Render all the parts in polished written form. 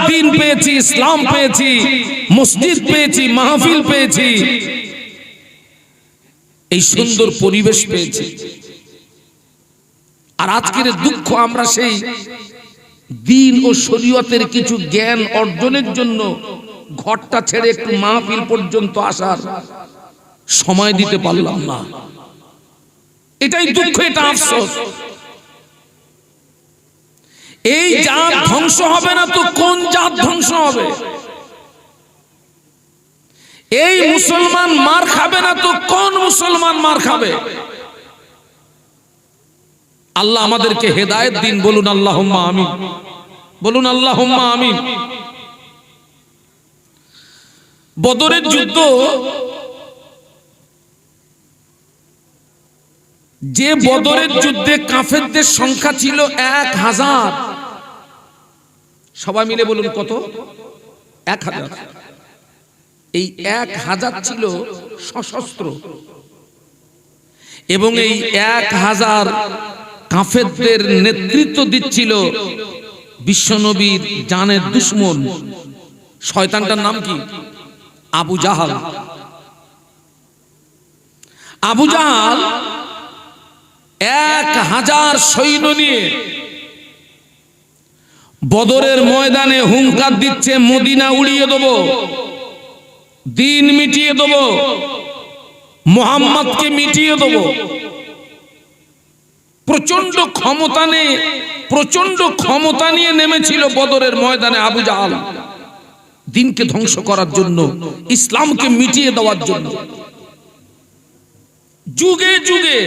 দ্বীন পেয়েছি, ইসলাম পেয়েছি, মসজিদ পেয়েছি, মাহফিল পেয়েছি, এই সুন্দর পরিবেশ পেয়েছি। আর আজকের দুঃখ, আমরা সেই দ্বীন ও শরীয়তের কিছু জ্ঞান অর্জনের জন্য ঘরটা ছেড়ে একটু মাহফিল পর্যন্ত আসার সময় দিতে পারলাম না। এটাই দুঃখ, এটা আফসোস। এই জাত ধ্বংস হবে না তো কোন জাত ধ্বংস হবে? এই মুসলমান মার খাবে না তো কোন মুসলমান মার খাবে? আল্লাহ আমাদেরকে হেদায়েত দিন, বলুন আল্লাহুম্মা আমিন, বলুন আল্লাহুম্মা আমিন। বদরের যুদ্ধ, যে বদরের যুদ্ধে কাফেরদের সংখ্যা ছিল 1000, সবাই মিলে বলুন কত? 1000। এই 1000 ছিল সশস্ত্র, এবং এই 1000 কাফেরদের নেতৃত্ব দিচ্ছিল বিশ্বনবীর জানের দুশমন, শয়তানটার নাম কি? আবু জাহাল। আবু জাহাল 1000 সৈন্য নিয়ে বদরের ময়দানে হুঙ্কার দিচ্ছে, মদিনা উড়িয়ে দেব, দ্বীন মিটিয়ে দেব, মুহাম্মদকে মিটিয়ে দেব। প্রচন্ড ক্ষমতা নিয়ে নেমেছিল বদরের ময়দানে আবু জাহাল, দ্বীনকে ধ্বংস করার জন্য, ইসলামকে মিটিয়ে দেওয়ার জন্য। যুগে যুগে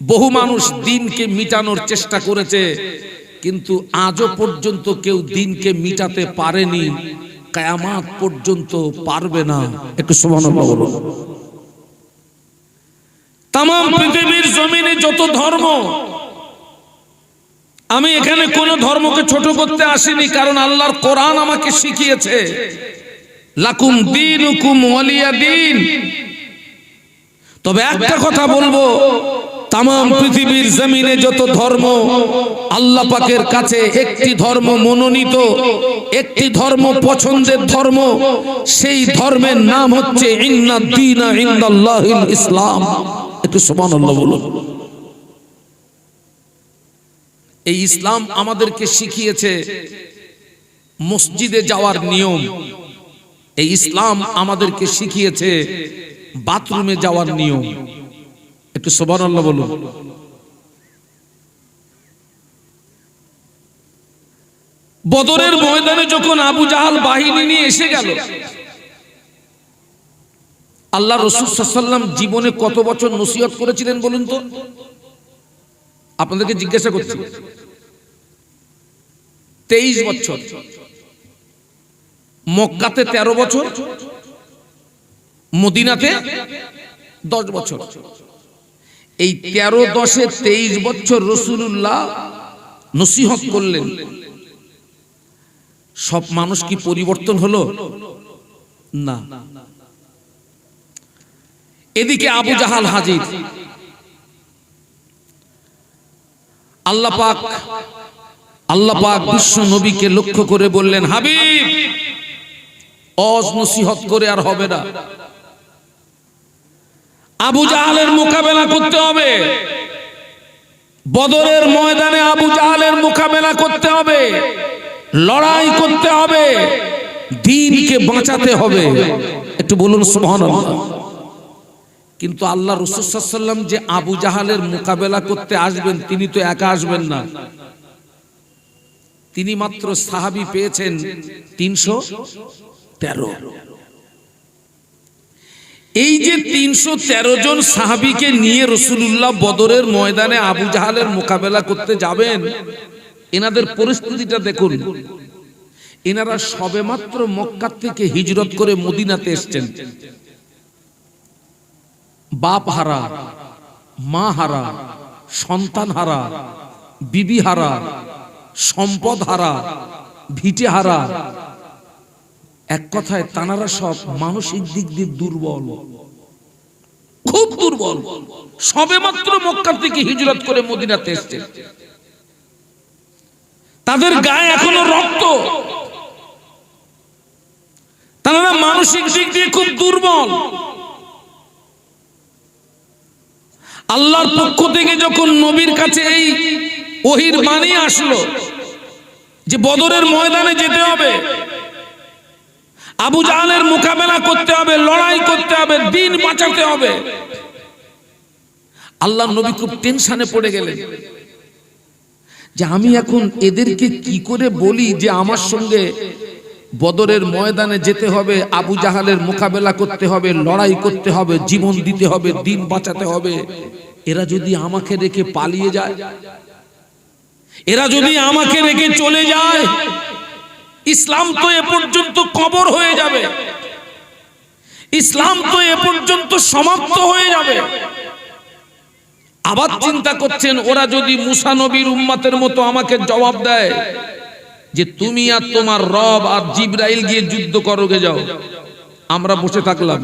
বহু মানুষ দ্বীনকে মিটানোর চেষ্টা করেছে, কিন্তু আজও পর্যন্ত কেউ দ্বীনকে মিটাতে পারেনি, কিয়ামত পর্যন্ত পারবে না। একটু সুবহানাল্লাহ বলুন। তাম পৃথিবীর জমিনে যত ধর্ম, আমি এখানে কোন ধর্মকে ছোট করতে আসিনি, কারণ আল্লাহর কোরআন আমাকে শিখিয়েছে, লাকুম দীনুকুম ওয়ালিয়া দীন। তবে একটা কথা বলবো, তাম পৃথিবীর জমিনে যত ধর্ম, আল্লাহ পাকের কাছে একটি ধর্ম মনোনীত, একটি ধর্ম পছন্দের ধর্ম, সেই ধর্মের নাম হচ্ছে ইন্নাদ দীনা ইনদাল্লাহিল ইসলাম। একটু সুবহানাল্লাহ বলুন। এই ইসলাম আমাদেরকে শিখিয়েছে মসজিদে যাওয়ার নিয়ম, এই ইসলাম আমাদেরকে শিখিয়েছে বাথরুমে যাওয়ার নিয়ম। একটু সুবহানাল্লাহ বলুন। বদরের ময়দানে যখন আবু জাহাল বাহিনী নিয়ে এসে গেল, আল্লাহ রাসূল সাল্লাল্লাহু আলাইহি ওয়াসাল্লাম জীবনে কত বছর নসিহত করেছিলেন বলুন তো? আপনাদেরকে জিজ্ঞাসা করছি। 23 বছর। মক্কাতে 13 বছর, মদিনাতে 10 বছর। এই 13, 10 23 বছর রাসূলুল্লাহ নসিহত করলেন। সব মানুষ কি পরিবর্তন হলো? না। এদিকে আবু জাহাল হাজির। আল্লাহ পাক বিশ্ব নবীকে লক্ষ্য করে বললেন, হাবিব, ওয়াজ নসিহত করে আর হবে না, আবু জাহালের মোকাবেলা করতে হবে। বদরের ময়দানে আবু জাহালের মোকাবেলা করতে হবে, লড়াই করতে হবে, দ্বীনকে বাঁচাতে হবে। একটু বলুন সুবহানাল্লাহ। কিন্তু আল্লাহ রাসূল সাল্লাল্লাহু আলাইহি ওয়াসাল্লাম যে আবু জাহালের মোকাবেলা করতে আসবেন, তিনি তো একা আসবেন না। তিনি মাত্র সাহাবী পেয়েছেন 313। এই যে 313 জন সাহাবীকে নিয়ে রাসূলুল্লাহ বদরের ময়দানে আবু জাহালের মোকাবেলা করতে যাবেন, এনাদের পরিস্থিতিটা দেখুন। এনারা সবেমাত্র মক্কা থেকে হিজরত করে মদিনাতে এসেছেন। বাপ হারা, মা হারা, সন্তান হারা, বিবি হারা, সম্পদ হারা, ভিটে হারা। এক কথায় তানারা সব মানসিক দিক দিয়ে দুর্বল, খুব দুর্বল। সবেমাত্র মক্কা থেকে হিজরত করে মদিনাতে এসেছে। তাদের গায়ে এখনো রক্ত, মানসিক দিক দিয়ে খুব দুর্বল। আল্লাহর পক্ষ থেকে যখন নবীর কাছে এই ওহীর বাণী আসলো যে বদরের ময়দানে যেতে হবে, আবু জাহলের মোকাবেলা করতে হবে, লড়াই করতে হবে, দিন বাঁচাতে হবে, আল্লাহর নবী খুব টেনশনে পড়ে গেলেন যে আমি এখন এদেরকে কি করে বলি যে আমার সঙ্গে বদরের ময়দানে যেতে হবে, আবু জাহলের মোকাবেলা করতে হবে, লড়াই করতে হবে, জীবন দিতে হবে, দিন বাঁচাতে হবে। এরা যদি আমাকে রেখে পালিয়ে যায়, এরা যদি আমাকে রেখে চলে যায়, ইসলাম তো এ পর্যন্ত কবর হয়ে যাবে, ইসলাম তো এ পর্যন্ত সমাপ্ত হয়ে যাবে। আবার চিন্তা করছেন ওরা যদি মুসা নবীর উম্মতের মতো আমাকে জবাব দেয় যে তুমি আর তোমার রব আর জিবরাইল গিয়ে যুদ্ধ করোগে যাও, আমরা বসে থাকলাম।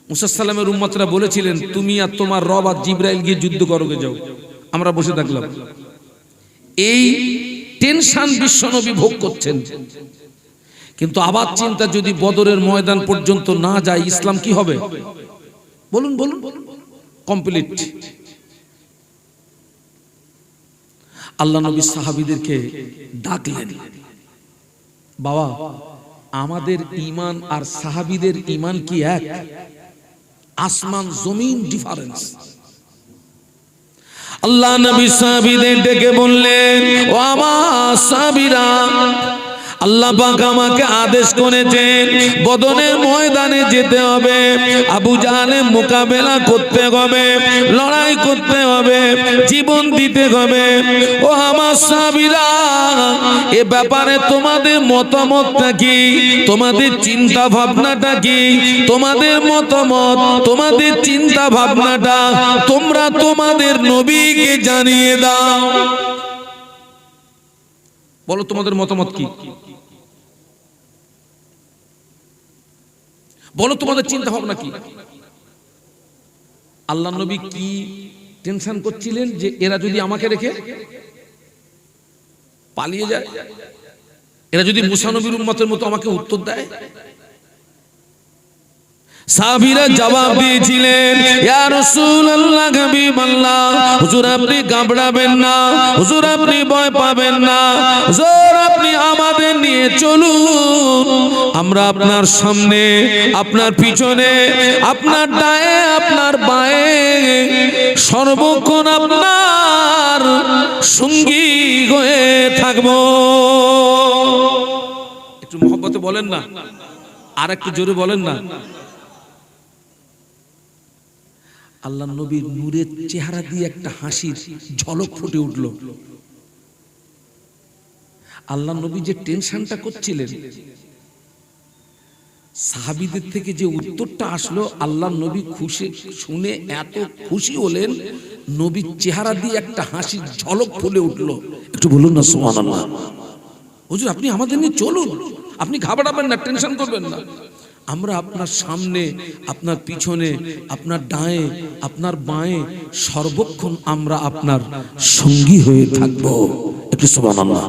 মুসা সালামের উম্মতরা বলেছিলেন তুমি আর তোমার রব আর জিবরাইল গিয়ে যুদ্ধ করোগে যাও, আমরা বসে থাকলাম। এই টেনশন বিশ্বনবী ভোগ করছেন। কিন্তু আবার চিন্তা যদি বদরের ময়দান পর্যন্ত না যায় ইসলাম কি হবে? বলুন বলুন, কমপ্লিট। আল্লাহ নবী সাহাবীদেরকে ডাকলেন, বাবা আমাদের ঈমান আর সাহাবীদের ঈমান কি এক? আসমান জমিন ডিফারেন্স। আল্লাহ নবী সাহাবীদের ডেকে বললেন, ও আমার সাহাবীরা, আল্লাহ পাক আমাকে আদেশ করেছেন বদরের ময়দানে যেতে হবে, আবু জাহলের মোকাবেলা করতে হবে, লড়াই করতে হবে, জীবন দিতে হবে। ও আমার সাহাবীরা, এ ব্যাপারে তোমাদের মতামতটা কি? তোমাদের চিন্তা ভাবনাটা কি? তোমাদের মতামত, তোমাদের চিন্তা ভাবনাটা তোমরা তোমাদের নবীকে জানিয়ে দাও। বলো তোমাদের মতামত কি? বলো তোমাদের চিন্তা ভাবনা কি? আল্লাহ নবী কি টেনশন করছিলেন যে এরা যদি আমাকে রেখে পালিয়ে যায়, এরা যদি মুসা নবীর উম্মতের মতো আমাকে উত্তর দেয়। সাহাবীরা জবাব দিয়েছিলেন, ইয়া রাসূলুল্লাহ, হাবিবাল্লাহ, হুজুর আপনি ঘাবড়াবেন না, হুজুর আপনি ভয় পাবেন না, হুজুর আপনি আমাদের নিয়ে চলুন, আমরা আপনার সামনে, আপনার পিছনে, আপনার ডায়ে, আপনার বায়ে সর্বক্ষণ আপনার সঙ্গী হয়ে থাকবো। একটু মহব্বতে বলেন না, আর একটু জোরে বলেন না। আল্লাহ নবীর নূরের চেহারা দিয়ে একটা হাসির ঝলক ফুটে উঠল। আল্লাহ নবী যে টেনশনটা করছিলেন, সাহাবীদের থেকে যে উত্তরটা আসলো, আল্লাহ নবী খুশি শুনে এত খুশি হলেন, নবীর চেহারা দিয়ে একটা হাসির ঝলক ফুটে উঠল। একটু বলুন না সুবহানাল্লাহ। হুজুর আপনি আমাদের নিয়ে চলুন, আপনি ঘাবড়াবেন না, টেনশন করবেন না, আমরা আপনার সামনে, আপনার পিছনে, আপনার ডায়ে, আপনার বাঁয়ে সর্বক্ষণ আমরা আপনার সঙ্গী হয়ে থাকবো। একটু সুবহানাল্লাহ।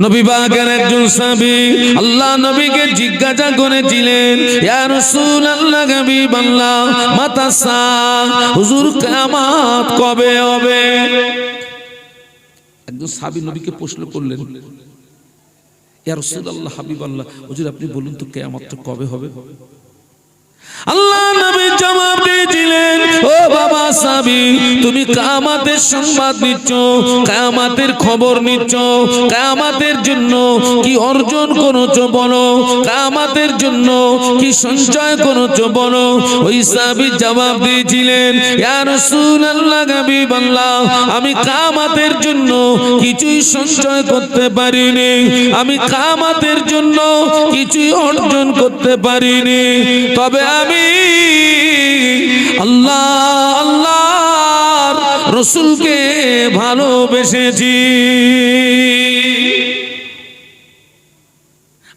নবী পাকের একজন সাহাবী আল্লাহ নবীকে জিজ্ঞাসা করেছিলেন, ইয়া রাসূলুল্লাহ, হাবিবাল্লাহ, মাতা সা, হুজুর কিয়ামত কবে হবে? একজন সাহাবী নবীকে প্রশ্ন করলেন, ইয়া রাসূলুল্লাহ, হাবিবাল্লাহ, হুজুর আপনি বলুন তো কিয়ামত কবে হবে? আল্লাহ নবী জবাব দিয়েছিলেন, ও বাবা সাহাবী, তুমি কিয়ামতের সংবাদ নিচ্ছ, কিয়ামতের খবর নিচ্ছ, কিয়ামতের জন্য কি অর্জন করেছো বলো, কিয়ামতের জন্য কি সঞ্চয় করেছো বলো। ওই সাহাবী জবাব দিয়েছিলেন, ইয়া রাসূলুল্লাহ, হাবিবাল্লাহ, আমি কিয়ামতের জন্য কিছুই সঞ্চয় করতে পারিনি, আমি কিয়ামতের জন্য কিছুই অর্জন করতে পারিনি, তবে আমি আল্লাহ আল্লাহর রাসূলকে ভালোবেসেছি।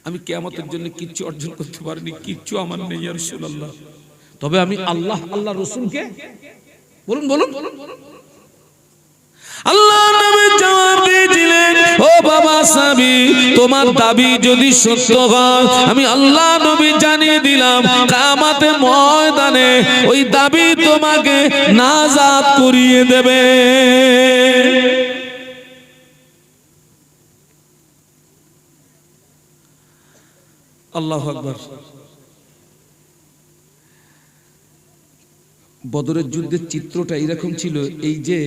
আমি কিয়ামতের জন্য কিচ্ছু অর্জন করতে পারিনি, কিচ্ছু আমার নেই ইয়া রাসূলুল্লাহ, তবে আমি আল্লাহ আল্লাহ রাসূলকে, বলুন বলুন। আল্লাহ নবী জবাব দিয়েছিলেন, ও বাবা আসাবি, তোমার দাবি যদি সত্য হয় আমি আল্লাহ নবী জানিয়ে দিলাম কিয়ামতের ময়দানে ওই দাবি তোমাকে নাজাত করিয়ে দেবে। আল্লাহু আকবার। বদরের যুদ্ধের চিত্রটা এরকম ছিল, এই যে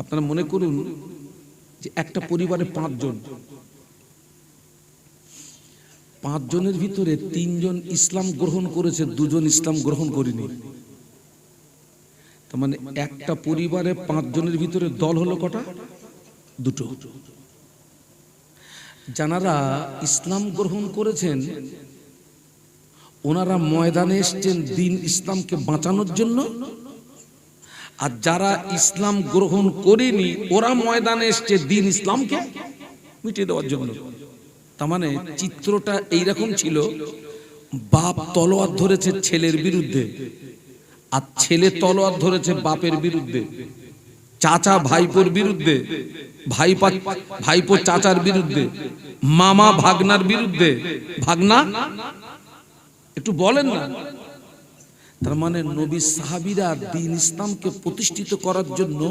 আপনারা মনে করুন যে একটা পরিবারে 5 জন, 5 জনের ভিতরে 3 জন ইসলাম গ্রহণ করেছে, 2 জন ইসলাম গ্রহণ করেনি। তার মানে একটা পরিবারে 5 জনের ভিতরে দল হলো কটা? 2টো। যারা ইসলাম গ্রহণ করেছেন ওনারা ময়দানে এসেছেন দ্বীন ইসলামকে বাঁচানোর জন্য, আর যারা ইসলাম গ্রহণ করেনি ওরা ময়দানে এসেছে দ্বীন ইসলামকে মিটিয়ে দেওয়ার জন্য। তার মানে চিত্রটা এইরকম ছিল, বাপ তলোয়ার ধরেছে ছেলের বিরুদ্ধে, আর ছেলে তলোয়ার ধরেছে বাপের বিরুদ্ধে, চাচা ভাইপোর বিরুদ্ধে, ভাইপো চাচার বিরুদ্ধে, মামা ভাগনার বিরুদ্ধে। ভাগনা একটু বলেন না। তার মানে নবী সাহাবীরা দ্বীন ইসলামকে প্রতিষ্ঠিত করার জন্য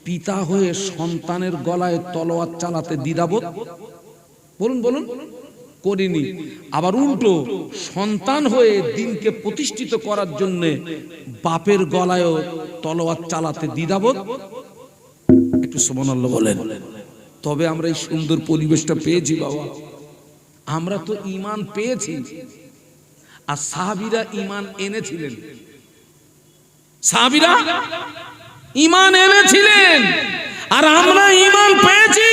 পিতা হয়ে সন্তানের গলায় তলোয়ার চালাতে দ্বিধাবোধ বলুন করিনি। আবার উল্টো সন্তান হয়ে দ্বীনকে প্রতিষ্ঠিত করার জন্য বাপের গলায় তলোয়ার চালাতে দ্বিধাবোধ। একটু সুবহানাল্লাহ বলেন। তবে আমরা এই সুন্দর পরিবেশটা পেয়েছি বাবা। আমরা তো ঈমান পেয়েছি, আর সাহাবীরা ঈমান এনেছিলেন। সাহাবীরা ঈমান এনেছিলেন, আর আমরা ঈমান পেয়েছি।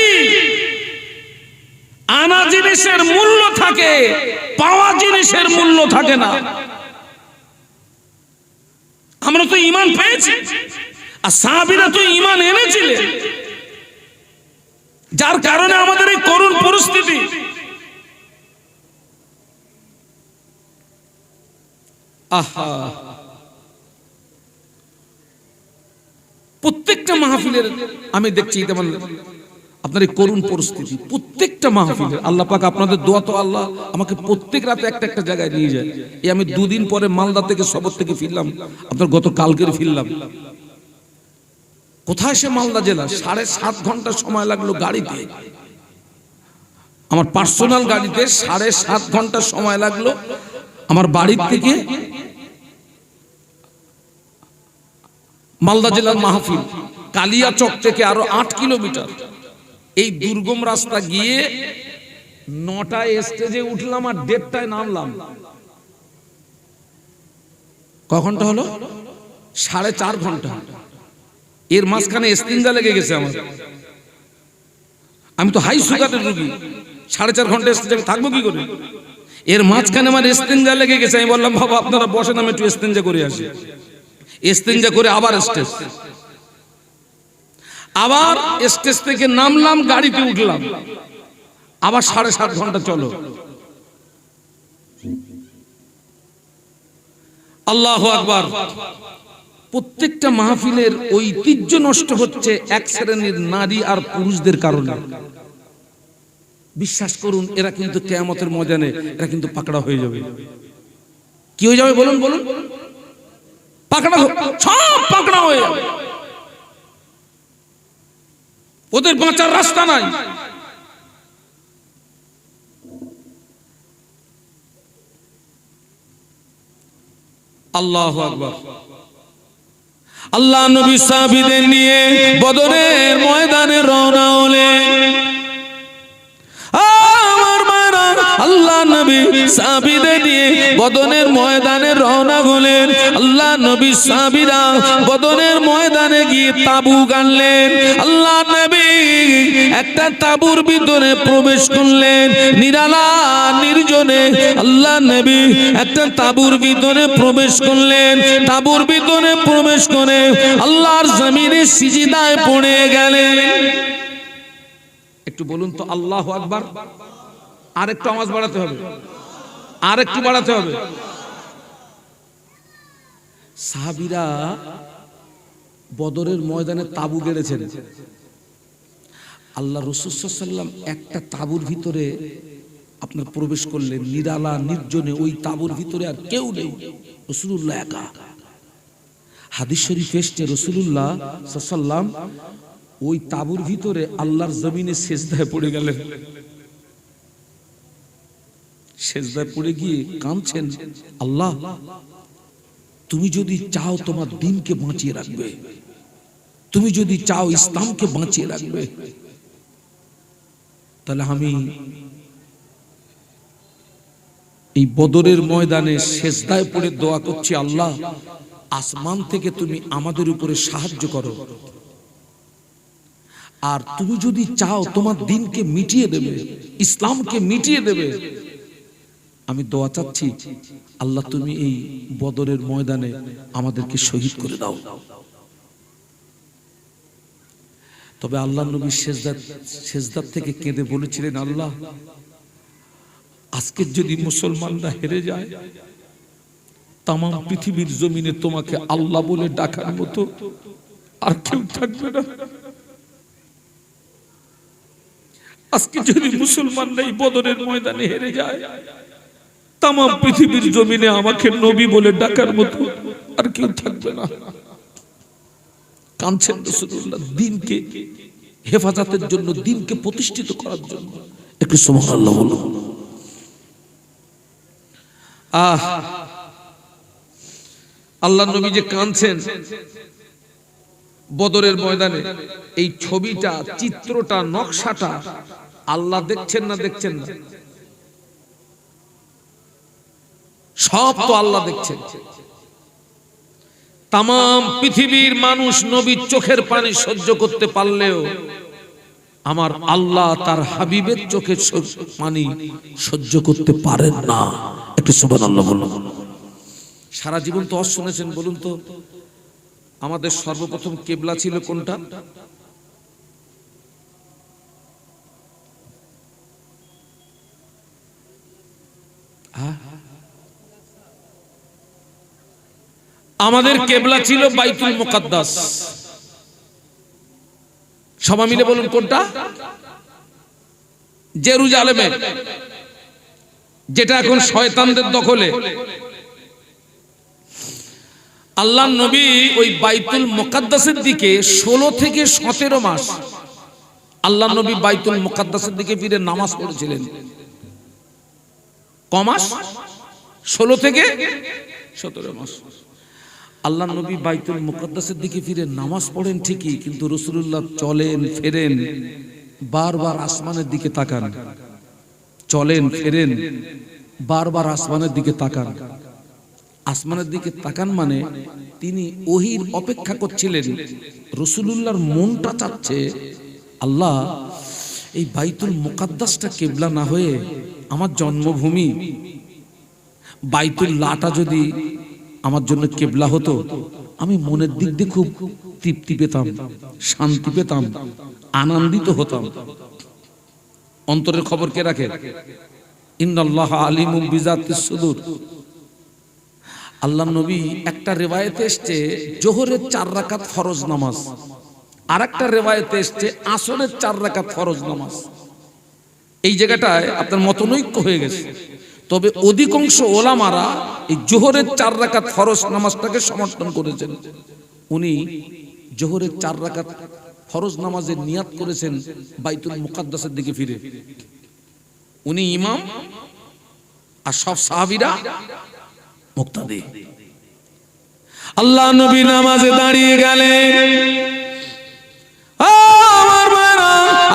আনা জিনিসের মূল্য থাকে, পাওয়া জিনিসের মূল্য থাকে না। আমরা তো ঈমান পেয়েছি, আর সাহাবীরা তো ঈমান এনেছিলেন, যার কারণে আমাদের এই করুণ পরিস্থিতি। আহা, প্রত্যেকটা মাহফিলের আমি দেখছি তেমন আপনার এই করুণ পরিস্থিতি। প্রত্যেকটা মাহফিলের আল্লাহ পাক আপনাদের দোয়া তো আল্লাহ আমাকে প্রত্যেক রাতে একটা জায়গায় নিয়ে যায়। এই আমি 2 দিন পরে মালদা থেকে সবর থেকে ফিরলাম, আপনার গত কালকের ফিরলাম। কোথায় সে মালদা জেলা, 7.5 ঘন্টা সময় লাগলো গাড়িতে, আমার পার্সোনাল গাড়িতে 7.5 ঘন্টা সময় লাগলো আমার বাড়ির থেকে মালদা জেলার মাহফিল। কালিয়াচক থেকে আরো 8 কিলোমিটার এই দুর্গম রাস্তা গিয়ে 9টায় স্টেজে উঠলাম আর 1:30টায় নামলাম। ক ঘন্টা হলো? 4.5 ঘন্টা। এর মাঝখানে ইস্তিনজা লেগে গেছে আমার। আমি তো হাই সুগারের রোগী, 4.5 ঘন্টা স্টেজে থাকবো কি করে? এর মাঝখানে আমার ইস্তিনজা লেগে গেছে। আমি বললাম বাবা আপনারা বসেন, আমি একটু ইস্তিনজা করে আসি। ইস্তিনজা করে আবার স্টেজ, আবার স্টেজ থেকে নামলাম, গাড়িতে উঠলাম, আবার 7.5 ঘন্টা চলো। আল্লাহু আকবার। প্রত্যেকটা মাহফিলের ঐতিহ্য নষ্ট হচ্ছে এক শ্রেণীর নারী আর পুরুষদের কারণে। বিশ্বাস করুন, এরা কিন্তু কিয়ামতের ময়দানে এরা কিন্তু পাকড়া হয়ে যাবে। কি হয়ে যাবে বলুন? পাকড়া, সব পাকড়া হয়ে যাবে। ওদের বাঁচার রাস্তা নাই। আল্লাহু আকবার। আল্লাহ নবী সাহাবীদের নিয়ে বদরের ময়দানে রওনা হলেন। আল্লাহ নবী সাহাবীদের নিয়ে বদরের ময়দানে রওনা হলেন। আল্লাহ নবী সাহাবীরা বদরের ময়দানে গিয়ে তাবু গাড়লেন। আল্লাহ নবী একটা তাবুর ভিতরে প্রবেশ করলেন, নিরালা নির্জনে। আল্লাহ নবী একটা তাবুর ভিতরে প্রবেশ করলেন। তাবুর ভিতরে প্রবেশ করে আল্লাহর জমিনে সিজদায় পড়ে গেলেন। একটু বলুন তো আল্লাহু আকবার। আর একটু আওয়াজ বাড়াতে হবে, আর একটু বাড়াতে হবে। সাহাবীরা বদরের ময়দানে তাবু গেড়েছেন, আল্লাহ রাসূল সাল্লাল্লাহু আলাইহি ওয়াসাল্লাম একটা তাঁবুর ভিতরে আপনার প্রবেশ করলেন, নিরালা নির্জনে, ওই তাঁবুর ভিতরে আর কেউ নেই, রাসূলুল্লাহ একা। হাদিস শরীফ এসেছে রাসূলুল্লাহ সাল্লাল্লাহু আলাইহি ওয়াসাল্লাম ওই তাঁবুর ভিতরে আল্লাহর জমিনে সিজদায় পড়ে গেলেন। সিজদায় পড়ে গিয়ে কাঁদছেন, আল্লাহ তুমি যদি চাও তোমার দ্বীনকে বাঁচিয়ে রাখবে, তুমি যদি চাও ইসলামকে বাঁচিয়ে রাখবে, তাহলে আমি এই বদরের ময়দানে সিজদায় পড়ে দোয়া করছি, আল্লাহ আসমান থেকে তুমি আমাদের উপরে সাহায্য করো, আর তুমি যদি চাও তোমার দ্বীনকে মিটিয়ে দেবে, ইসলামকে মিটিয়ে দেবে। আমি দোয়া চাচ্ছি, আল্লাহ তুমি এই বদরের ময়দানে আমাদেরকে শহীদ করে দাও। তবে আল্লাহ নবী সিজদার থেকে কেঁদে বলেছিলেন, আল্লাহ আজকে যদি মুসলমানরা হেরে যায়, তাম পৃথিবীর জমিনে তোমাকে আল্লাহ বলে ডাকার মতো আর কেউ থাকবে না। আজকে যদি মুসলমানরা এই বদরের ময়দানে হেরে যায়, তাম পৃথিবীর জমিনে আমাকে নবী বলে ডাকার মতো আর কেউ থাকবে না। কাঁদছেন রাসূলুল্লাহ দ্বীনকে হেফাজতের জন্য, দ্বীনকে প্রতিষ্ঠিত করার জন্য। একটু সুবহানাল্লাহ বলুন। আল্লাহ নবী যে কাঁদছেন বদরের ময়দানে, এই ছবিটা, চিত্রটা, নকশাটা আল্লাহ দেখছেন না দেখছেন না? সব তো আল্লাহ দেখছেন। তাম পৃথিবীর মানুষ নবীর চোখের পানি সহ্য করতে পারলেও আমার আল্লাহ তার হাবিবের চোখের পানি সহ্য করতে পারেন না। একটু সুবহানাল্লাহ বলুন। সারা জীবন তো শুনেছেন, বলুন তো আমাদের সর্বপ্রথম কিবলা ছিল কোনটা? আমাদের কিবলা ছিল বাইতুল মুকাদ্দাস। সবাই মিলে বলুন কোনটা? জেরুজালেমে, যেটা এখন শয়তানদের দখলে। আল্লাহর নবী ওই বাইতুল মুকাদ্দাসের দিকে 16 থেকে 17 মাস আল্লাহর নবী বাইতুল মুকাদ্দাসের দিকে ফিরে নামাজ পড়েছিলেন। ক মাস? 16 থেকে 17 মাস আল্লাহর নবী বাইতুল মুকাদ্দাসের দিকে ফিরে নামাজ পড়েন ঠিকই, কিন্তু রাসূলুল্লাহ চলেন ফেরেন, বারবার আসমানের দিকে তাকান, চলেন ফেরেন, বারবার আসমানের দিকে তাকান। আসমানের দিকে তাকান মানে তিনি ওহির অপেক্ষা করছিলেন। রাসূলুল্লাহর মনটা চাচ্ছে, আল্লাহ এই বাইতুল মুকাদ্দাসটা কিবলা না হয়ে আমার জন্মভূমি বাইতুল্লাহটা যদি আমার জন্য কিবলা হতো, আমি মনের দিক দিয়ে খুব তৃপ্তি পেতাম, শান্তি পেতাম, আনন্দিত হতাম। অন্তরের খবর কে রাখে? ইন্নাল্লাহ আলিমুম বিযাতিস সুদূর। আল্লাহ নবী, একটা রিওয়ায়েতে এসেছে জোহরের 4 রাকাত ফরজ নামাজ, আর একটা রিওয়ায়েতে এসেছে আসরের 4 রাকাত ফরজ নামাজ। এই জায়গাটায় আপনার মতনৈক্য হয়ে গেছে, তবে অধিকাংশ ওলামারা এই জোহরের 4 রাকাত ফরজ নামাজটাকে সমর্থন করেছেন। উনি জোহরের 4 রাকাত ফরজ নামাজের নিয়াত করেছেন বাইতুল মুকাদ্দাসের দিকে ফিরে। উনি ইমাম আর সব সাহাবীরা মুক্তাদি। আল্লাহ নবী নামাজে দাঁড়িয়ে গেলেন।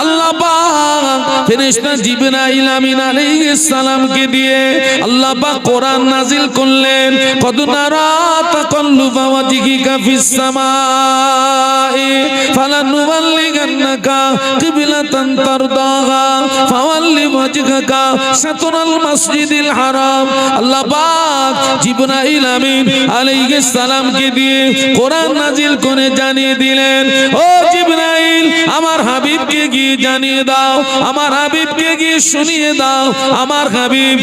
আল্লাহ পাক ফেরেশতা জিবরাইল আমিন আলাইহিস সালামকে দিয়ে আল্লাহ পাক কোরআন নাজিল করলেন। কদ নারা তাকাল্লুবা ওয়াজহিকা ফিস সামাই ফালানুওয়াল্লিগান্নাকা কিবলাতান তারদাহা ফাওয়াল্লি ওয়াজহাকা শাতরাল মাসজিদিল হারাম। আল্লাহ পাক জিবরাইল আমিন আলাইহিস সালামকে দিয়ে কোরআন নাজিল করে জানিয়ে দিলেন, ও জিবরাইল আমার হাবিবকে গিয়ে জানিয়ে দাও, আমার হাবিবকে গিয়ে শুনিয়ে দাও। আমার হাবিব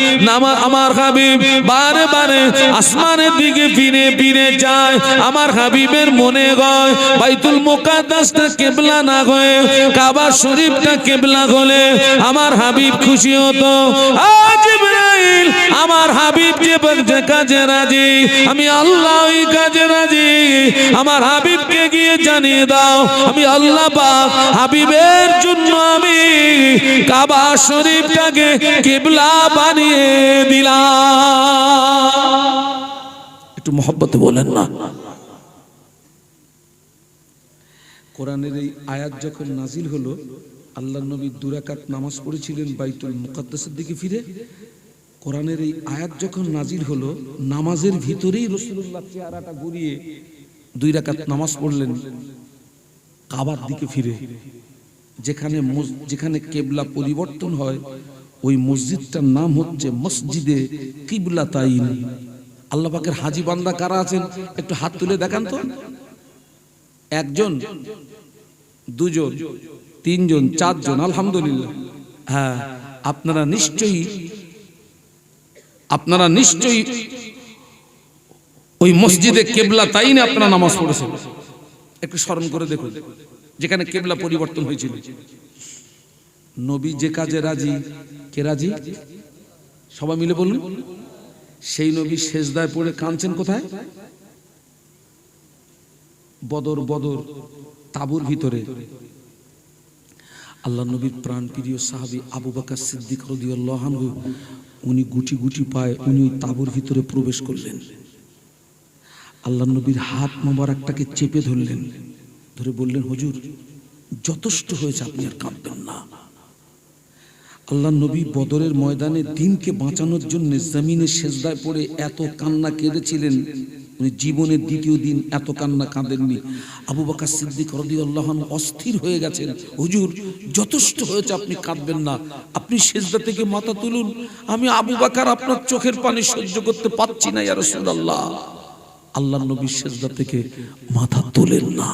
আমার হাবিব বারে বারে আসমানের দিকে ফিরে ফিরে যায়। আমার হাবিবের মনে হয় বাইতুল মুকাদ্দাসটা কিবলা না হয়ে কাবা শরীফটা কিবলা হলে আমার হাবিব খুশি হতো। জিবরাইল, আমার হাবিব যে কাজে রাজি, আমি আল্লাহ ওই কাজে রাজি। আমার হাবিবকে গিয়ে জানিয়ে দাও, আমি আল্লাহ পাক হাবিবের জন্য আমি কাবা শরীফটাকে কিবলা বানিয়ে দিলাম। একটু মহব্বতে বলেন না। কোরআনের এই আয়াত যখন নাজিল হলো, আল্লাহ নবী 2 রাকাত নামাজ পড়েছিলেন বাইতুল মুকাদ্দাসের দিকে ফিরে। কোরআনের এই আয়াত যখন নাজিল হলো, নামাজের ভিতরেই রাসূলুল্লাহ চেহারাটা ঘুরিয়ে 2 রাকাত নামাজ পড়লেন কাবার দিকে ফিরে। যেখানে কিবলা পরিবর্তন হয় ওই মসজিদটার নাম হচ্ছে মসজিদে কিবলাতাইন। আল্লাহ পাকের হাজী বান্দা কারা আছেন একটু হাত তুলে দেখান তো। 1 জন, 2 জন, 3 জন, 4 জন, আলহামদুলিল্লাহ। হ্যাঁ, আপনারা নিশ্চয়ই ওই মসজিদে কিবলাতাইনে আপনারা নামাজ পড়েছেন। একটু স্মরণ করে দেখুন, যেখানে কিবলা পরিবর্তন হয়েছিল। নবী যে কাজে রাজি, কে রাজি? সবাই মিলে বলুন। সেই নবী সেজদায় পড়ে কাঁদছেন কোথায়? বদর তাবুর ভিতরে। আল্লাহ নবীর প্রাণ প্রিয় সাহাবী আবু বকর সিদ্দিক রাদিয়াল্লাহু আনহু, উনি গুটি গুটি পায়ে উনি ওই তাবুর ভিতরে প্রবেশ করলেন। আল্লাহ নবীর হাত মোবারকটাকে চেপে ধরলেন, ধরে বললেন, হুজুর যথেষ্ট হয়েছে, আপনি আর কাঁদবেন না। আল্লাহ নবী বদরের ময়দানে দ্বীনকে বাঁচানোর জন্য জমিনে সেজদায় পড়ে এত কান্না কেঁদেছিলেন, উনি জীবনের 2য় দিন এত কান্না কাঁদেননি। আবু বকর সিদ্দিক রাদিয়াল্লাহু আনহু অস্থির হয়ে গেছেন, হুজুর যথেষ্ট হয়েছে, আপনি কাঁদবেন না, আপনি সেজদা থেকে মাথা তুলুন। আমি আবু বকর আপনার চোখের পানি সহ্য করতে পারছি না ইয়া রাসূলুল্লাহ। আল্লাহ নবী সেজদা থেকে মাথা তোলেন না।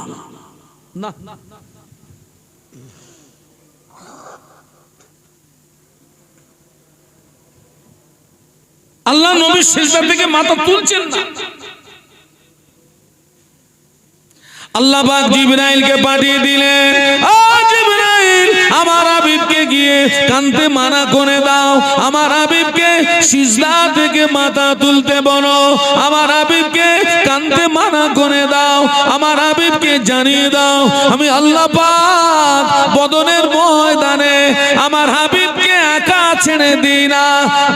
আল্লাহ নবী সিজদা থেকে মাথা তুলছেন না। আল্লাহ পাক জিবরাইলকে পাঠিয়ে দিলেন, ও জিবরাইল, আমার হাবিবকে গিয়ে কাঁদতে মানা করে দাও, আমার হাবিবকে সিজদা থেকে মাথা তুলতে বলো, আমার হাবিবকে কাঁদতে মানা করে দাও, আমার হাবিবকে জানিয়ে দাও, আমি আল্লাহ পাক বদরের ময়দানে আমার হাবিবকে একা ছেড়ে দিই না,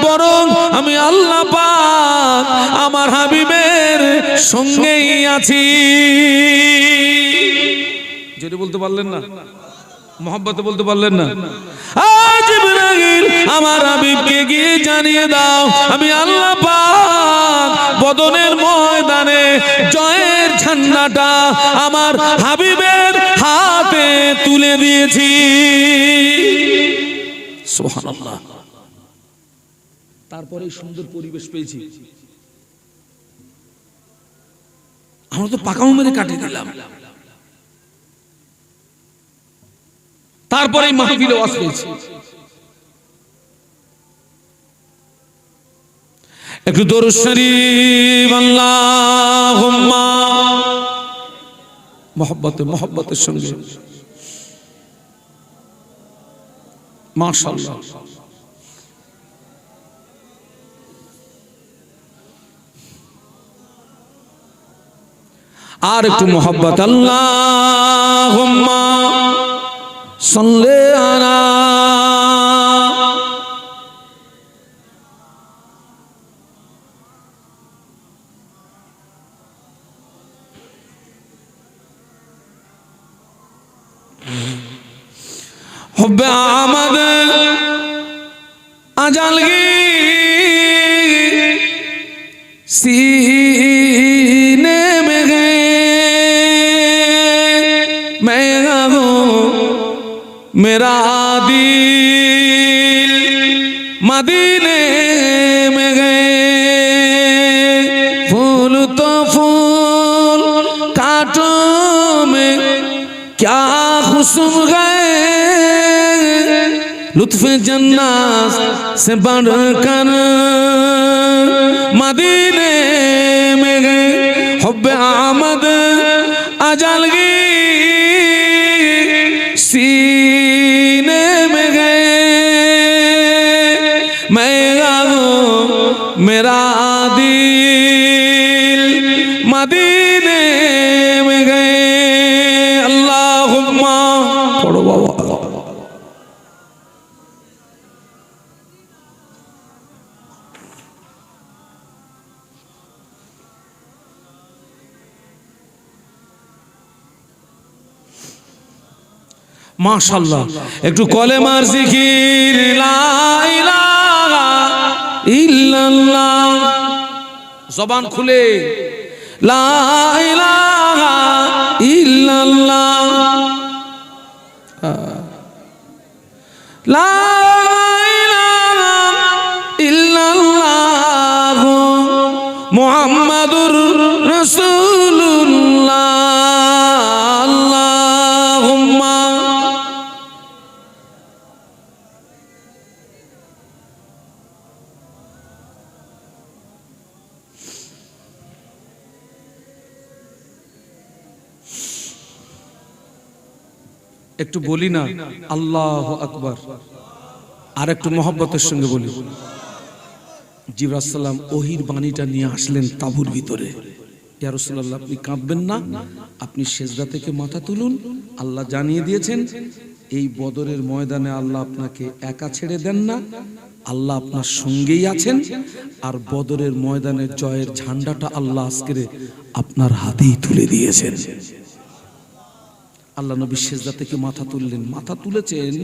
বরং আমি আল্লাহ পাক আমার হাবিবের সঙ্গেই আছি। যদি বলতে পারলেন না, মোহাব্বতে বলতে পারলেন না। জিবরাইল, আমার হাবিবকে গিয়ে জানিয়ে দাও, আমি আল্লাহ পাক বদরের ময়দানে জয়ের ঝান্ডাটা আমার হাবিবের হাতে তুলে দিয়েছি। সুবহানাল্লাহ। তারপরে সুন্দর পরিবেশ পেয়েছি, আমরা তো পাকাও মেরে কাটিয়ে দিলাম। তারপরে মাহফিলে ওয়াজ পেয়েছি। একটু দরুদ শরীফ আল্লাহুম্মা, মোহব্বতের সঙ্গে মাশাআল্লাহ। আর একটু মোহব্বত, আল্লাহুম্মা সাল্লি আলা হুব্বে আহমদ আজালগি सीने में गए मैं हूँ मेरा दिल मदीने में गए फूल तो फूल कांटों में क्या खुशबू गए लुत्फ जन्नत से बढ़कर मदीने में गए हुब्बे आमद अजलगी सीने में गए मैं मेरा दिल मदीने में गए अल्लाहुम्मा पढ़ो बाबा माशाल्लाह একটু কলেমার জিকির লা ইলাহা ইল্লাল্লাহ জবান খুলে লা ইলাহা ইল্লাল্লাহ লা ইলাহা ইল্লাল্লাহ মুহাম্মাদুর রাসূলুল্লাহ আল্লাহুম্মা একটু বলি না আল্লাহু আকবার আর একটু মহব্বতের সঙ্গে বলি জিবরাইল সালাম ওহির বাণীটা নিয়ে আসলেন তাঁবুর ভিতরে ইয়া রাসূলুল্লাহ আপনি কাঁদবেন না আপনি সিজদা থেকে মাথা তুলুন আল্লাহ জানিয়ে দিয়েছেন এই বদরের ময়দানে আল্লাহ আপনাকে একা ছেড়ে দেন না আল্লাহ আপনার সঙ্গেই আছেন আর বদরের ময়দানে জয়ের ঝান্ডাটা আল্লাহ আজকে আপনার হাতেই তুলে দিয়েছেন আল্লাহ নবী সিজদা থেকে মাথা তুললেন মাথা তুলেছেন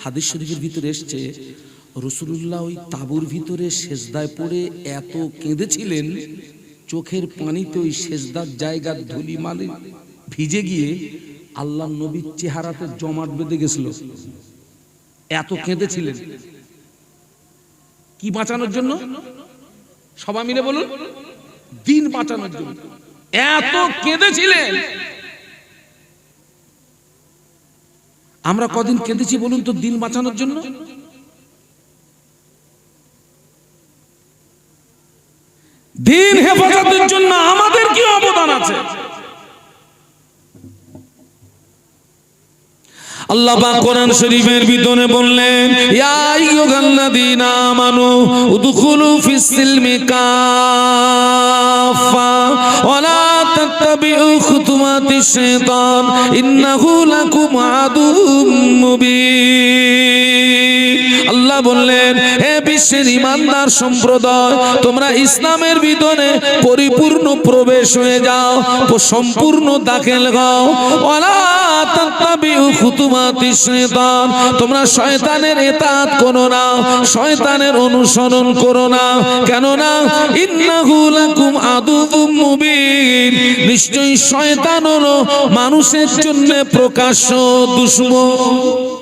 হাদিস শরীফের ভিতরে এসেছে রাসূলুল্লাহ ওই তাঁবুর ভিতরে সিজদায় পড়ে এত কেঁদেছিলেন চোখের পানিতে ওই সিজদার জায়গার ধুলি মালি ভিজে গিয়ে আল্লাহ নবীর চেহারাতে জমাট বেঁধে গেছিল এত কেঁদেছিলেন কি বাঁচানোর জন্য সবাই মিলে বলুন দিন বাঁচানোর জন্য এত কেঁদেছিলেন আমরা কদিন কেঁদেছি বলুন তো দিন বাঁচানোর জন্য দিন হেফাজতের জন্য আমাদের কি অবদান আছে আল্লাহ পাক কোরআন শরীফের ভিতরে বললেন ইয়া আইয়ুহাল্লাযীনা আমানু উদখুলু ফিস সিলমি কাফা ওয়া লা তাত্তাবিউ খুতুওয়াতিশ শাইতান ইন্নাহু লাকুম আদুউম মুবিন আল্লাহ বললেন হে বিশ্বের ঈমানদার সম্প্রদায় তোমরা ইসলামের ভিতরে পরিপূর্ণ প্রবেশ হয়ে যাও সম্পূর্ণ দাখিল হও ওয়া লা তাত্তাবিউ খুতুওয়াতিশ শাইতান তোমরা শয়তানের ইতাআত করো না শয়তানের অনুসরণ করো না কেন না ইন্নাহু লাকুম আদুউম মুবিন নিশ্চয়ই শয়তান হলো মানুষের জন্য প্রকাশ্য দুশমন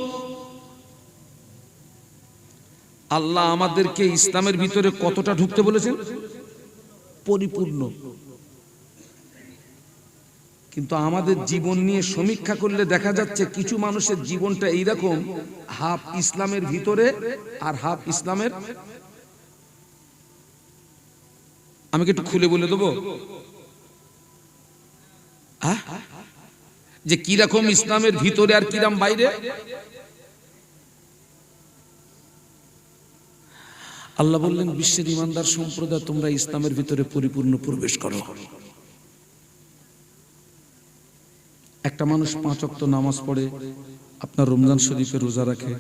আল্লাহ আমাদেরকে ইসলামের ভিতরে কতটা ঢুকতে বলেছেন পরিপূর্ণ কিন্তু আমাদের জীবন নিয়ে সমীক্ষা করলে দেখা যাচ্ছে কিছু মানুষের জীবনটা এইরকম হাফ ইসলামের ভিতরে আর হাফ ইসলামের আমি কি একটু খুলে বলে দেবো যে কিরকম ইসলামের ভিতরে আর কিরকম বাইরে আল্লাহ বললেন বিশ্বের ঈমানদার সম্প্রদায় তোমরা ইসলামের ভিতরে পরিপূর্ণ প্রবেশ করো একটা মানুষ 5 ওয়াক্ত নামাজ পড়ে আপনার রমজান শরীফে রোজা রাখে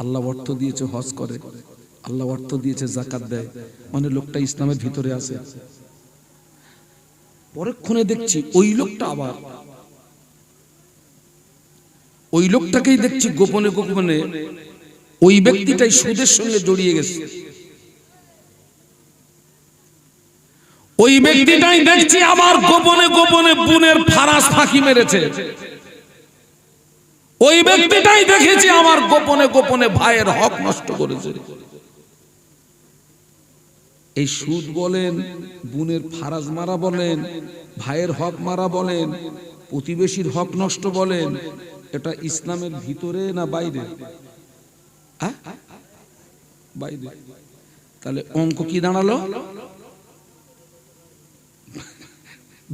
আল্লাহ অর্থ দিয়েছে হজ করে আল্লাহ অর্থ দিয়েছে যাকাত দেয় মানে লোকটা ইসলামের ভিতরে আছে পরক্ষণে দেখছি ওই লোকটা আবার ওই লোকটাকেই দেখছি গোপনে গোপনে ওই ব্যক্তিটাই সুদের সঙ্গে জড়িয়ে গেছে ওই ব্যক্তিটাই দেখছি আবার গোপনে গোপনে বুনের ফারাস ফাঁকি মেরেছে ওই ব্যক্তিটাই দেখেছি আমার গোপনে গোপনে ভাইয়ের হক নষ্ট করেছে এই সুদ বলেন বুনের ফারাজ মারা বলেন ভাইয়ের হক মারা বলেন প্রতিবেশীর হক নষ্ট বলেন এটা ইসলামের ভিতরে না বাইরে? বাইরে। তাহলে অঙ্ক কি দাঁড়ালো?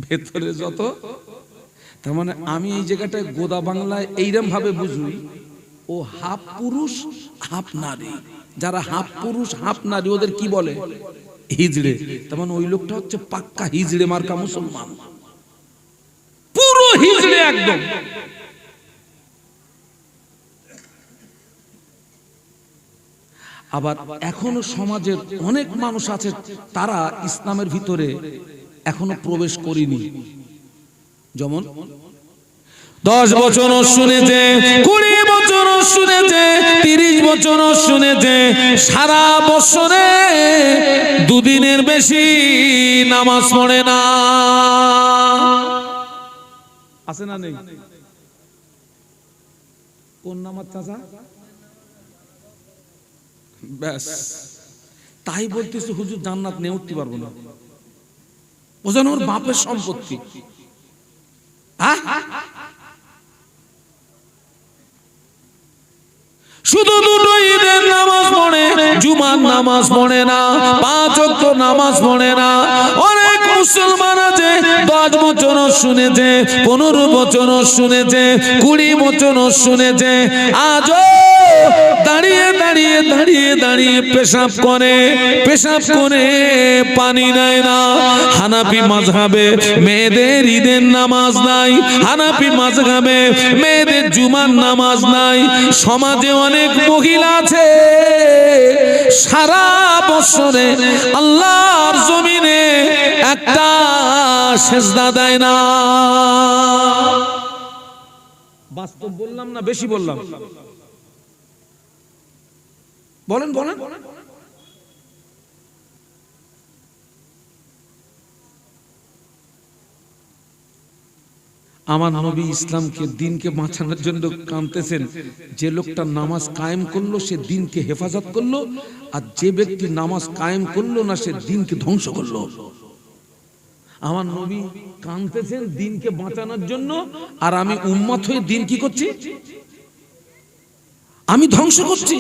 ভেতরে যত, তার মানে আমি এই জায়গাটায় গোদা বাংলায় এইরকম ভাবে বুঝি, ও হাফ পুরুষ হাফ নারী। যারা হাফ পুরুষ হাফ নারী ওদের কি বলে? হিজড়ে। তার মানে ওই লোকটা হচ্ছে পাক্কা হিজড়ে মার্কা মুসলমান, পুরো হিজড়ে একদম। আবার এখনো সমাজের অনেক মানুষ আছে তারা ইসলামের ভিতরে এখনো প্রবেশ করেনি। যেমন 10 বছর শুনেছে, 20 বছর শুনেছে, 30 বছর শুনেছে, সারা বছরে 2 দিনের বেশি নামাজ পড়ে না। আছে না নেই? কোন নামাজ চাচা? ব্যাস, তাই বলতেছে হুজুর জান্নাত নিয়ে উঠতে পারবো না। ও যেন ওর বাপের সম্পত্তি। শুধু 2 ঈদের নামাজ পড়ে, জুমার নামাজ পড়ে না, 5 ওয়াক্ত নামাজ পড়ে না। অনেক মুসলমান আছে 10 বছর শুনেছে, 15 বছর শুনেছে, 20 বছর শুনেছে, আজও দাঁড়িয়ে দাঁড়িয়ে দাঁড়িয়ে দাঁড়িয়ে পেশাব করে, পেশাব করে পানি নেয় না। হানাফি মাযহাবে মেয়েদের ঈদের নামাজ নাই, হানাফি মাযহাবে মেয়েদের জুমার নামাজ নাই। সমাজে অনেক মহিলা আছে সারা বছরে আল্লাহর জমিনে একটা সেজদা দেয় না। বাস্তব বললাম না বেশি বললাম? বলেন বলেন। আমার নবী ইসলামকে দিনকে বাঁচানোর জন্য কাঁদতেছেন। যে লোকটা নামাজ কায়েম করলো সে দিনকে হেফাজত করলো, আর যে ব্যক্তি নামাজ কায়েম করলো না সে দিনকে ধ্বংস করলো। আমার নবী কাঁদতেছেন দিনকে বাঁচানোর জন্য, আর আমি উম্মত হয়ে দিন কি করছি? আমি ধ্বংস করছি।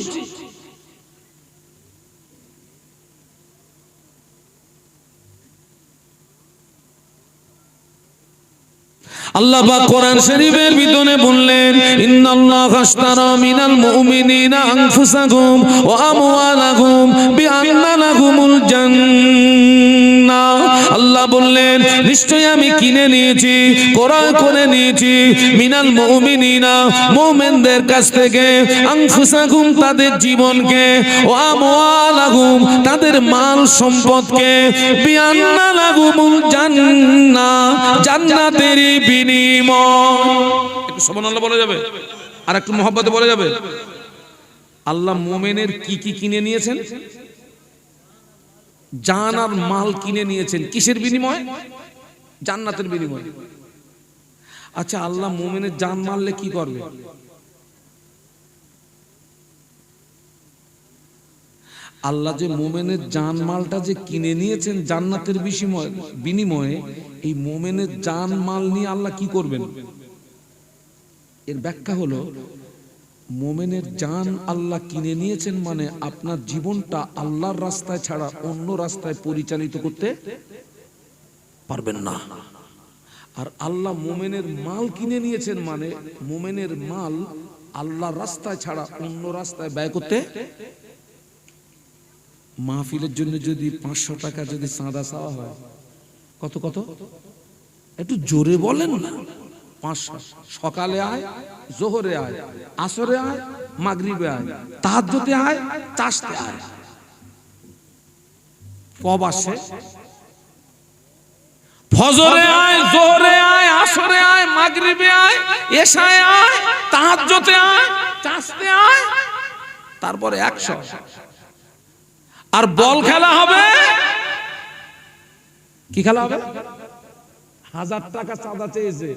আল্লাহ পাক কোরআন শরীফের ভিতরে বললেন, ইন্নাল্লাহা আশতারা মিনাল মুমিনিনা আনফুসাহুম ওয়া আমওয়ালাহুম বিআন্না লাহুমুল জান্নাহ। আল্লাহ বললেন নিশ্চয়ই আমি কিনে নিয়েছি, ক্রয় করে নিয়েছি, মিনাল মুমিনিনা মুমিনদের কাছ থেকে, আনফুসাহুম তাদের জীবনকে, ওয়া আমওয়ালাহুম তাদের মাল সম্পদকে, বিআন্না লাহুমুল জান্নাহ জান্নাতের বিনিময়। একটু সুবহানাল্লাহ বলা যাবে? আর একটু মহব্বতে বলা যাবে? আল্লাহ মুমিনের কি কি কিনে নিয়েছেন? জান আর মাল কিনে নিয়েছেন। কিসের বিনিময়? জান্নাতের বিনিময়। আচ্ছা, আল্লাহ মুমিনের জান মারলে কি করবে? আল্লাহ যে মোমেনের জান মালটা যে কিনে নিয়েছেন জান্নাতের বিনিময়ে, এই মোমেনের জান মাল নিয়ে আল্লাহ কি করবেন? এর ব্যাখ্যা হলো, মোমেনের জান আল্লাহ কিনে নিয়েছেন মানে আপনার জীবনটা আল্লাহর রাস্তায় ছাড়া অন্য রাস্তায় পরিচালিত করতে পারবেন না। আর আল্লাহ মোমেনের মাল কিনে নিয়েছেন মানে মোমেনের মাল আল্লাহর রাস্তায় ছাড়া অন্য রাস্তায় ব্যয় করতে। মাহফিলের জন্য যদি 500 টাকা যদি চাঁদা চাওয়া হয়, কত কত একটু জোরে বলেন না? 500। সকালে আয়, জোহরে আয়, আসরে আয়, মাগরিবে আয়, তাহাজ্জুদে আয়, চাশতে আয়। কব আসে? ফজরে আয়, জোহরে আয়, আসরে আয়, মাগরিবে আয়, এশায় আয়, তাহাজ্জুদে আয়, চাশতে আয়, তারপরে 100। আর বল খেলা হবে। কি খেলা হবে? 1000 টাকা চাঁদা চেয়েছে,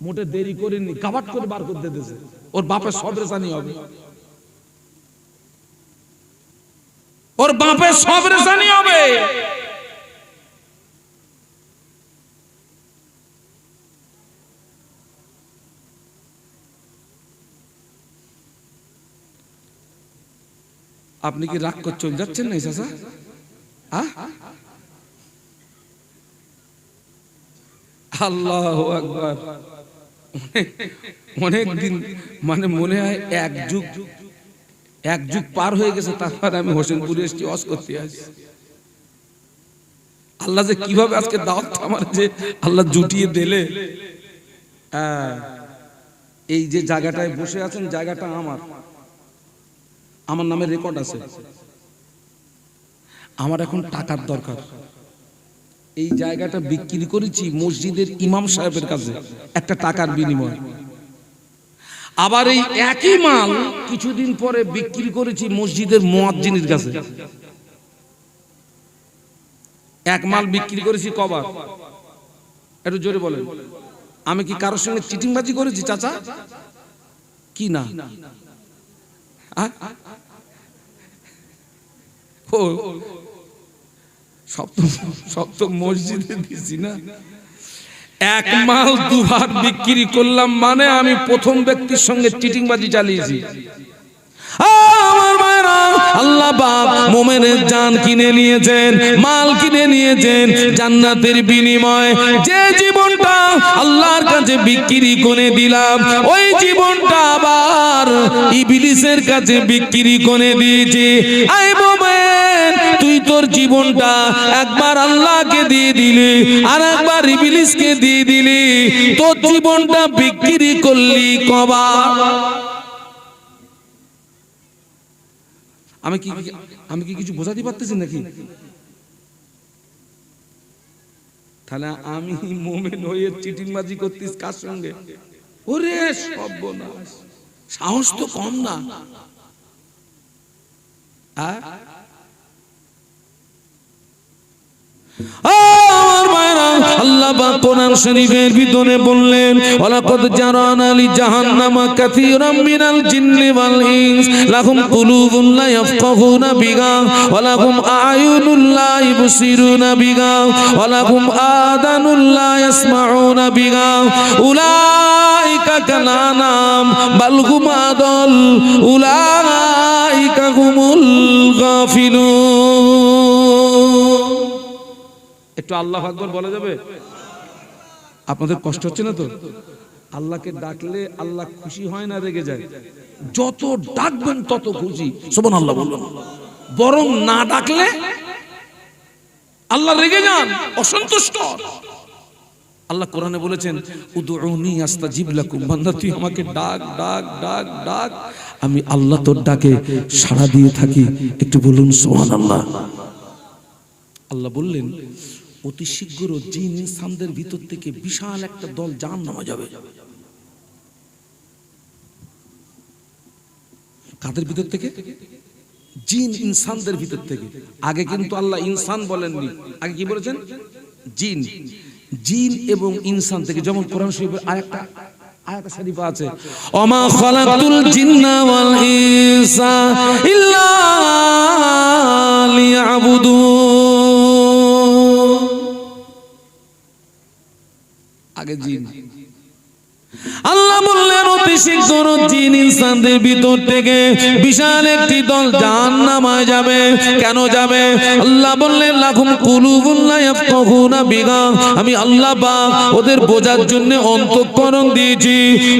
মোটে দেরি করেনি, কাবাট করে বার করতে দিয়েছে। ওর বাপের সবরেসানি হবে, ওর বাপের সবরেসানি হবে। আপনি কি রাগ করে চলে যাচ্ছেন না চাচা? আল্লাহু আকবার। অনেক দিন মানে মনে হয় এক যুগ পার হয়ে গেছে, তারপরে আমি হোসেনপুরে এসেছি ওয়াজ করতে আসি। আল্লাহ যে কিভাবে আজকে দাওয়াত আমার যে আল্লাহ জুটিয়ে দিলে। এই যে জায়গাটায় বসে আছেন, জায়গাটা আমার নামে রেকর্ড আছে। আমার এখন টাকার দরকার। এই জায়গাটা বিক্রি করেছি মসজিদের ইমাম সাহেবের কাছে একটা টাকার বিনিময়। আবার এই একই মাল কিছুদিন পরে বিক্রি করেছি মসজিদের মুয়াজ্জিনের কাছে। এক মাল বিক্রি করেছি কবার? একটু জোরে বলেন। আমি কি কারোর সঙ্গে চিটিংবাজি করেছি চাচা? কি না? সব তো মসজিদে দিছি না। এক মাল দুবার বিক্রি করলাম মানে আমি প্রথম ব্যক্তির সঙ্গে চিটিংবাজি চালিয়েছি। আল্লাহ পাক মুমিনের জান কিনে নিয়েছেন, মাল কিনে নিয়েছেন জান্নাতের বিনিময়ে। যে জীবনটা আল্লাহর কাছে বিক্রি করে দিলাম, ওই জীবনটা আবার ইবলিসের কাছে বিক্রি করে দিয়েছি। আয় মুমিন, তুই তোর জীবনটা একবার আল্লাহকে দিয়ে দিলি, আর একবার ইবলিসকে দিয়ে দিলি। তোর জীবনটা বিক্রি করলি কবার? আমি কি কিছু বোঝাতে পারতেছি নাকি? তাহলে আমি মুমিন হয়ে চিটিংবাজি করতিস কার সঙ্গে? ওরে সর্বনাশ, সাহস তো কম না। আল্লাহ পাক কোরআন শরীফের ভিতরে বললেন, ওয়ালাকাদ জারানা লি জাহান্নামা কাসীরাম মিনাল জিন্নি ওয়াল ইনস লাহুম কুলুবুন লা ইয়াফকাহুনা বিহা ওয়া লাহুম আ'য়ুনুন লা ইবসিরুনা বিহা ওয়া লাহুম আযানুন লা ইয়াসমাউনা বিহা উলাইকা কালানাম বাল হুম আদাল উলাইকা হুমুল গাফিলুন। একটু আল্লাহু আকবার বলা যাবে? আপনাদের কষ্ট হচ্ছে না তো? আল্লাহকে ডাকলে আল্লাহ খুশি হয় না রেগে যায়? যত ডাকবেন তত খুশি। সুবহানাল্লাহ বলুন। বরং না ডাকলে আল্লাহ রেগে যান, অসন্তুষ্ট। আল্লাহ কোরআনে বলেছেন, উদউনি আস্তাজিব লাকুম। বান্দা তুই আমাকে ডাক ডাক ডাক ডাক, আমি আল্লাহ তোর ডাকে সাড়া দিয়ে থাকি। একটু বলুন সুবহানাল্লাহ। আল্লাহ বললেন, অতি শীঘ্র জিন ইনসানদের ভিতর থেকে বিশাল একটা দল জাহান্নামে যাবে। কাদের ভিতর থেকে? জিন ইনসানদের ভিতর থেকে। আগে কিন্তু আল্লাহ ইনসান বলেননি, আগে কি বলেছেন? জিন। জিন এবং ইনসান থেকে। যেমন কোরআন শরীফের আরেকটা আয়াত শরীফ আছে, ওমা খালাকতুল জিন্না ওয়াল ইনসা ইল্লা লিয়াবুদুন। আগে জিন। আল্লাহ বললেন অতি শীঘ্র জিন ইনসানদের ভিতর থেকে বিশাল একটি দল জাহান্নামে যাবে। কেন যাবে? আল্লাহ বললেন লাহুম কুলুবুন লা ইয়াফকাহুনা বিহা। আমি আল্লাহ পাক ওদের বোঝার জন্য অন্তঃকরণ দিয়েছি,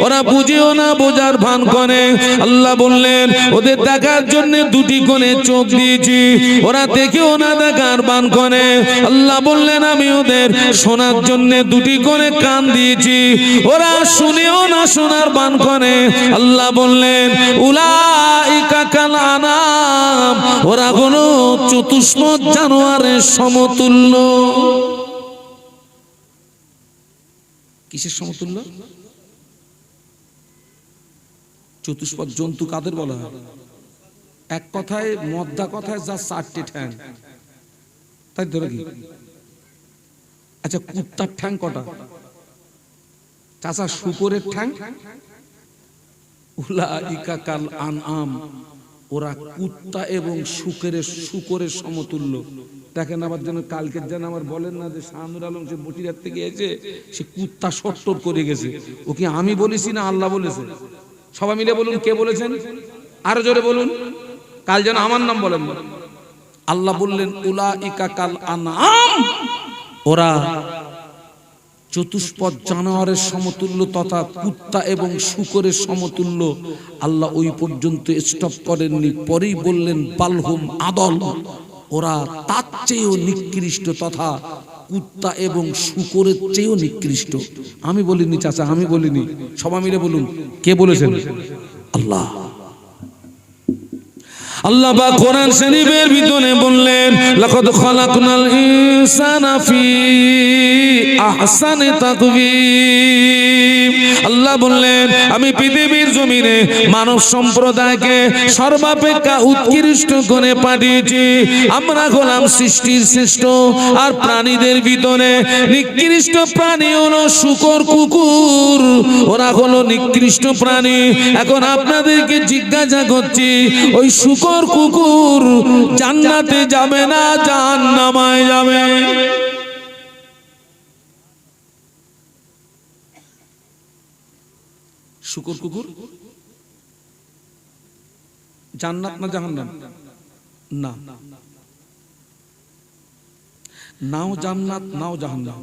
ওরা বুঝেও না বোঝার ভান করে। আল্লাহ বললেন ওদের দেখার জন্য দুটি করে চোখ দিয়েছি, ওরা দেখেও না দেখার ভান করে। আল্লাহ বললেন আমি ওদের শোনার জন্য দুটি করে কান দিয়েছি, ওরা শুনেও না শোনার বান করে। আল্লাহ বললেন উলাইকা কাল আনাম, ওরা হলো চতুষ্পদ জানোয়ারের সমতুল্য। কিসের সমতুল্য? চতুষ্পদ জন্তু কাদের বলা হয়? এক কথায়, মদ্দা কথায়, যা চারটি ঠ্যাং, তাই ধরে কি? আচ্ছা, কুত্তার ঠ্যাং কটা? চাচা, শুকরের ঠ্যাং? উলাইকা কাল আনআম, ওরা কুত্তা এবং শুকরের সমতুল্য। দেখেন আবার যেন কালকের যেন আমার বলেন না যে শাহনুর আলম সে বটিরাত থেকে এসে সে কুত্তা সট্টর করে গেছে। ও কি আমি বলেছি না আল্লাহ বলেছে? সবাই মিলে বলুন কে বলেছেন? আরো জোরে বলুন। কাল যেন আমার নাম বলেন না। আল্লাহ বললেন উলাইকা কাল আনআম, ওরা চতুষ্পদ জানোয়ারের সমতুল্য তথা কুত্তা এবং শূকরের সমতুল্য। আল্লাহ ওই পর্যন্ত স্টপ করেননি, পরেই বললেন বালহুম আদল, ওরা তার চেয়েও নিকৃষ্ট তথা কুত্তা এবং শূকরের চেয়েও নিকৃষ্ট। আমি বলিনি চাচা, আমি বলিনি, সবাই মিলে বলুন, কে বলেছেন? আল্লাহ। আল্লাহ পাক কোরআন শরীফের ভিতরে বললেন লাকাদ খালাকনাল ইনসানা ফি আহসানি তাকওয়িম। আল্লাহ বললেন আমি পৃথিবীর জমিনে মানব সম্প্রদায়কে সর্বাপেক্ষা উৎকৃষ্ট করে পাঠিয়েছি। আমরা হলাম সৃষ্টির শ্রেষ্ঠ, আর প্রাণীদের ভিতরে নিকৃষ্ট প্রাণী হলো শূকর কুকুর, ওরা হলো নিকৃষ্ট প্রাণী। এখন আপনাদেরকে জিজ্ঞাসা করছি, ওই শূকর কুকুর জান্নাতে যাবে না জাহান্নামে যাবে? শূকর কুকুর জান্নাত না জাহান্নাম? না, নাও জান্নাত নাও জাহান্নাম।